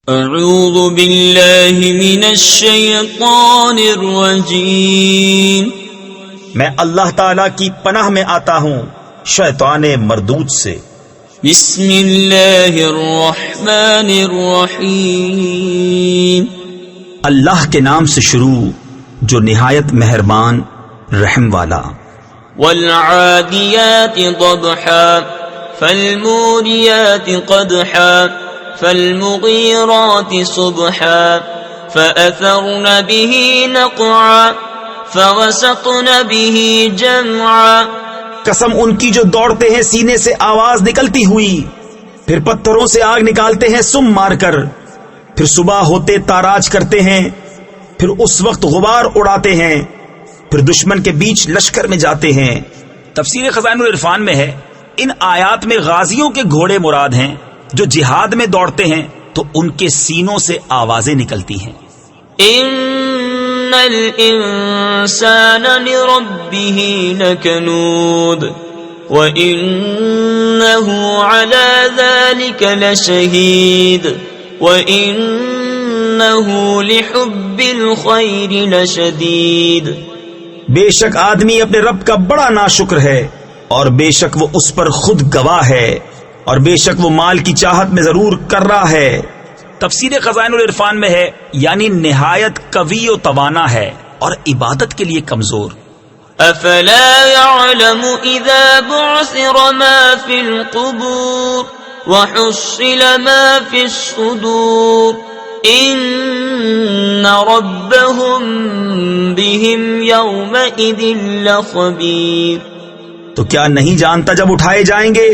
اعوذ باللہ من الشیطان الرجیم، میں اللہ تعالی کی پناہ میں آتا ہوں شیطان مردود سے۔ بسم اللہ الرحمن الرحیم، اللہ کے نام سے شروع جو نہایت مہربان رحم والا۔ والعادیات ضبحا فالموریات قدحا فالمغیرات صبحا فأثرن به نقعا فوسطن به جمعا۔ قسم ان کی جو دوڑتے ہیں سینے سے آواز نکلتی ہوئی، پھر پتھروں سے آگ نکالتے ہیں سم مار کر، پھر صبح ہوتے تاراج کرتے ہیں، پھر اس وقت غبار اڑاتے ہیں، پھر دشمن کے بیچ لشکر میں جاتے ہیں۔ تفسیر خزائن العرفان میں ہے ان آیات میں غازیوں کے گھوڑے مراد ہیں جو جہاد میں دوڑتے ہیں تو ان کے سینوں سے آوازیں نکلتی ہیں۔ ان الانسان لربه لکنود وانه على ذلك لشهید وانه لحب الخير لشدید۔ بے شک آدمی اپنے رب کا بڑا ناشکر ہے، اور بے شک وہ اس پر خود گواہ ہے، اور بے شک وہ مال کی چاہت میں ضرور کر رہا ہے۔ تفسیر خزائن العرفان میں ہے یعنی نہایت قوی و توانا ہے اور عبادت کے لیے کمزور۔ افلا يعلم اذا بعثر ما في القبور وحصل ما في الصدور ان ربهم بهم يومئذ لخبير۔ تو کیا نہیں جانتا جب اٹھائے جائیں گے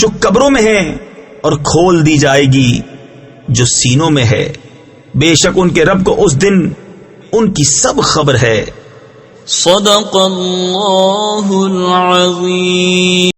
جو قبروں میں ہیں اور کھول دی جائے گی جو سینوں میں ہے، بے شک ان کے رب کو اس دن ان کی سب خبر ہے۔ صدق اللہ العظیم۔